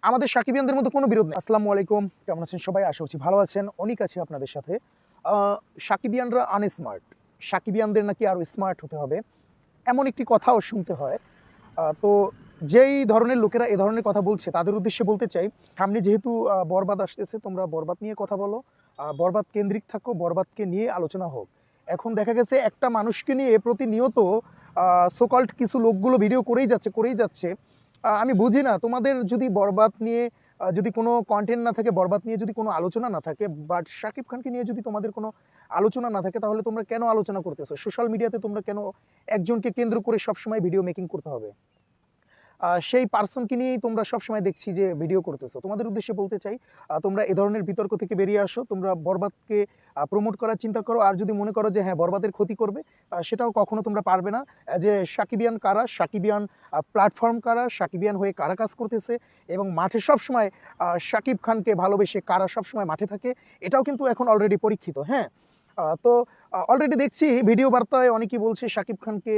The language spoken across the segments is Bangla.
আমাদের সাকিবিয়ানদের মধ্যে কোনো বিরোধ নেই। আসসালামু আলাইকুম, কেমন আছেন সবাই? আশা করছি ভালো আছেন। অনেক আছি আপনাদের সাথে। সাকিবিয়ানরা আনস্মার্ট, সাকিবিয়ানদের নাকি আরও স্মার্ট হতে হবে, এমন একটি কথাও শুনতে হয়। তো যেই ধরনের লোকেরা এ ধরনের কথা বলছে তাদের উদ্দেশ্যে বলতে চাই, সামনে যেহেতু বরবাদ আসতেছে, তোমরা বরবাদ নিয়ে কথা বলো, বরবাদ কেন্দ্রিক থাকো, বরবাদকে নিয়ে আলোচনা হোক। এখন দেখা গেছে একটা মানুষকে নিয়ে প্রতিনিয়ত সোকল্ড কিছু লোকগুলো ভিডিও করেই যাচ্ছে। আমি বুঝি না, তোমাদের যদি বরবাদ নিয়ে যদি কোনো কন্টেন্ট না থাকে, বরবাদ নিয়ে যদি কোনো আলোচনা না থাকে, বাট শাকিব খানকে নিয়ে যদি তোমাদের কোনো আলোচনা না থাকে, তাহলে তোমরা কেন আলোচনা করতেছো? সোশ্যাল মিডিয়াতে তোমরা কেন একজনকে কেন্দ্র করে সবসময় ভিডিও মেকিং করতে হবে? সেই পার্সনকে নিয়েই তোমরা সবসময় দেখছি যে ভিডিও করতেছো। তোমাদের উদ্দেশ্যে বলতে চাই, তোমরা এ ধরনের বিতর্ক থেকে বেরিয়ে আসো। তোমরা বরবাদকে প্রমোট করার চিন্তা করো, আর যদি মনে করো যে হ্যাঁ বরবাদের ক্ষতি করবে, সেটাও কখনো তোমরা পারবে না। যে সাকিবিয়ান কারা, সাকিবিয়ান প্ল্যাটফর্ম কারা, সাকিবিয়ান হয়ে কারা কাজ করতেছে, এবং মাঠে সবসময় শাকিব খানকে ভালোবেসে কারা সবসময় মাঠে থাকে, এটাও কিন্তু এখন অলরেডি পরীক্ষিত। হ্যাঁ, তো অলরেডি দেখছি ভিডিও বার্তায় অনেকেই বলছে শাকিব খানকে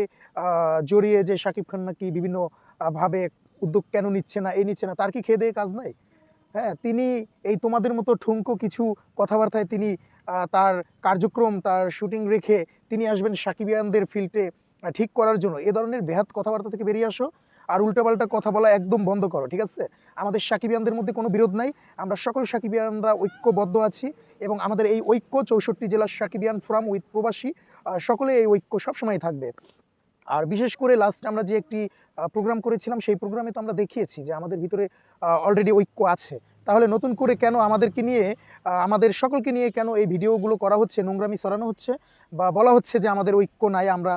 জড়িয়ে, যে শাকিব খান নাকি বিভিন্ন ভাবে উদ্যোগ কেন নিচ্ছে না, এই নিচ্ছে না, তার কি খেয়ে দেয়ে কাজ নাই? হ্যাঁ, তিনি এই তোমাদের মতো ঠুনকো কিছু কথাবার্তায় তিনি তার কার্যক্রম, তার শুটিং রেখে তিনি আসবেন সাকিবিয়ানদের ফিল্ডে ঠিক করার জন্য। এ ধরনের বেহাত কথাবার্তা থেকে বেরিয়ে আসো, আর উল্টাপাল্টা কথা বলা একদম বন্ধ করো, ঠিক আছে? আমাদের সাকিবিয়ানদের মধ্যে কোনো বিরোধ নাই, আমরা সকল সাকিবিয়ানরা ঐক্যবদ্ধ আছি, এবং আমাদের এই ঐক্য 64 জেলার সাকিবিয়ান ফোরাম উইথ প্রবাসী সকলে এই ঐক্য সবসময় থাকবে। আর বিশেষ করে লাস্ট আমরা যে একটি প্রোগ্রাম করেছিলাম, সেই প্রোগ্রামে তো আমরা দেখিয়েছি যে আমাদের ভিতরে অলরেডি ঐক্য আছে। তাহলে নতুন করে কেন আমাদেরকে নিয়ে, আমাদের সকলকে নিয়ে কেন এই ভিডিওগুলো করা হচ্ছে, নোংরামি ছড়ানো হচ্ছে, বা বলা হচ্ছে যে আমাদের ঐক্য নাই, আমরা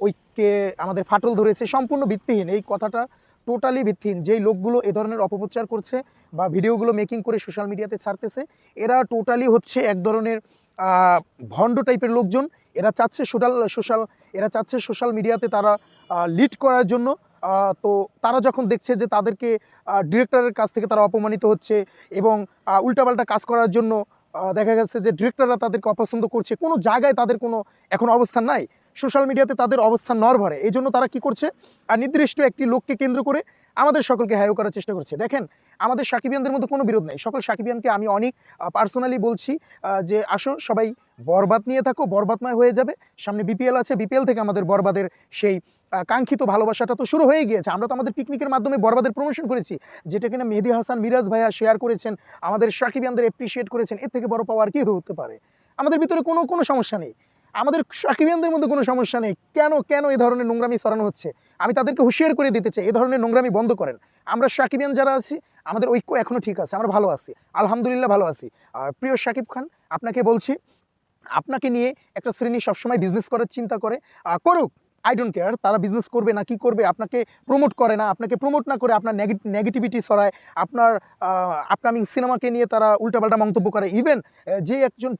ঐক্যে আমাদের ফাটল ধরেছে? সম্পূর্ণ ভিত্তিহীন এই কথাটা, টোটালি ভিত্তিহীন। যেই লোকগুলো এ ধরনের অপপ্রচার করছে বা ভিডিওগুলো মেকিং করে সোশ্যাল মিডিয়াতে ছাড়তেছে, এরা টোটালি হচ্ছে এক ধরনের ভণ্ড টাইপের লোকজন। এরা চাচ্ছে সোশ্যাল মিডিয়াতে তারা লিড করার জন্য। তো তারা যখন দেখছে যে তাদেরকে ডিরেক্টরের কাছ থেকে তারা অপমানিত হচ্ছে, এবং উল্টাপাল্টা কাজ করার জন্য দেখা গেছে যে ডিরেক্টররা তাদেরকে অপছন্দ করছে, কোনো জায়গায় তাদের কোনো এখন অবস্থান নাই, সোশ্যাল মিডিয়াতে তাদের অবস্থান নড়বড়ে। এই জন্য তারা কি করছে, আর নির্দিষ্ট একটি লোককে কেন্দ্র করে আমাদের সকলকে হ্যায় করার চেষ্টা করছে। দেখেন, আমাদের সাকিবিয়ানদের মধ্যে কোনো বিরোধ নেই। সকল সাকিবিয়ানকে আমি অনেক পার্সোনালি বলছি যে আসো সবাই বরবাদ নিয়ে থাকো, বরবাদময় হয়ে যাবে। সামনে বিপিএল আছে, বিপিএল থেকে আমাদের বরবাদের সেই কাঙ্ক্ষিত ভালোবাসাটা তো শুরু হয়ে গিয়েছে। আমরা তো আমাদের পিকনিকের মাধ্যমে বরবাদের প্রমোশন করেছি, যেটা কিনা মেহেদী হাসান মিরাজ ভাইয়া শেয়ার করেছেন, আমাদের সাকিবিয়ানদের অ্যাপ্রিসিয়েট করেছেন। এর থেকে বড় পাওয়ার কি হতে পারে? আমাদের ভিতরে কোনো সমস্যা নেই, আমাদের সাকিবিয়ানদের মধ্যে কোনো সমস্যা নেই। কেন এই ধরনের নোংরামি ছড়ানো হচ্ছে? আমি তাদেরকে হুঁশিয়ার করে দিতে চাই, এই ধরনের নোংরামি বন্ধ করেন। আমরা সাকিবিয়ান যারা আছি, আমাদের ঐক্য এখনও ঠিক আছে, আমরা ভালো আছি, আলহামদুলিল্লাহ ভালো আছি। আর প্রিয় শাকিব খান, আপনাকে বলছি, আপনাকে নিয়ে একটা শ্রেণী সবসময় বিজনেস করার চিন্তা করে, করুক, আই ডোন্ট কেয়ার। তারা বিজনেস করবে না কি করবে, আপনাকে প্রমোট করে না, আপনাকে প্রমোট না করে আপনার নেগেটিভিটি ছড়ায়, আপনার আপকামিং সিনেমাকে নিয়ে তারা উল্টাপাল্টা মন্তব্য করে। ইভেন যে একজন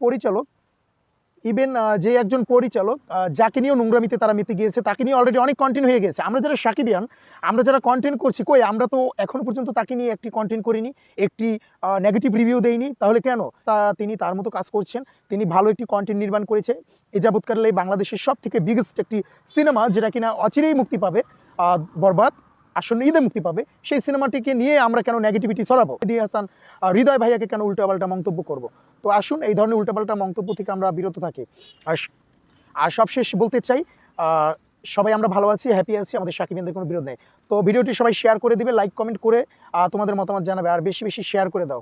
পরিচালক যাকে নিয়েও নোংরামিতে তারা মেতে গিয়েছে, তাকে নিয়ে অলরেডি অনেক কন্টেন্ট হয়ে গেছে। আমরা যারা সাকিবিয়ান, আমরা যারা কন্টেন্ট করছি, কই আমরা তো এখনও পর্যন্ত তাকে নিয়ে একটি কন্টেন্ট করিনি, একটি নেগেটিভ রিভিউ দেইনি। তাহলে কেন? তিনি তার মতো কাজ করছেন, তিনি ভালো একটি কন্টেন্ট নির্মাণ করেছে। এ যাবৎকালে বাংলাদেশের সব থেকে বিগেস্ট একটি সিনেমা, যেটা কিনা অচিরেই মুক্তি পাবে, বরবাদ আসন্ন ঈদে মুক্তি পাবে, সেই সিনেমাটিকে নিয়ে আমরা কেন নেগেটিভিটি ছড়াবো? মেহেদী হাসান, হৃদয় ভাইয়াকে কেন উল্টাপাল্টা মন্তব্য করব? তো আসুন এই ধরনের উল্টাপাল্টা মন্তব্য থেকে আমরা বিরত থাকি। আর সবশেষ বলতে চাই, সবাই আমরা ভালো আছি, হ্যাপি আছি, আমাদের সাকিবিয়ানদের কোনো বিরোধ নেই। তো ভিডিওটি সবাই শেয়ার করে দিবে, লাইক কমেন্ট করে তোমাদের মতামত জানাবে, আর বেশি বেশি শেয়ার করে দাও।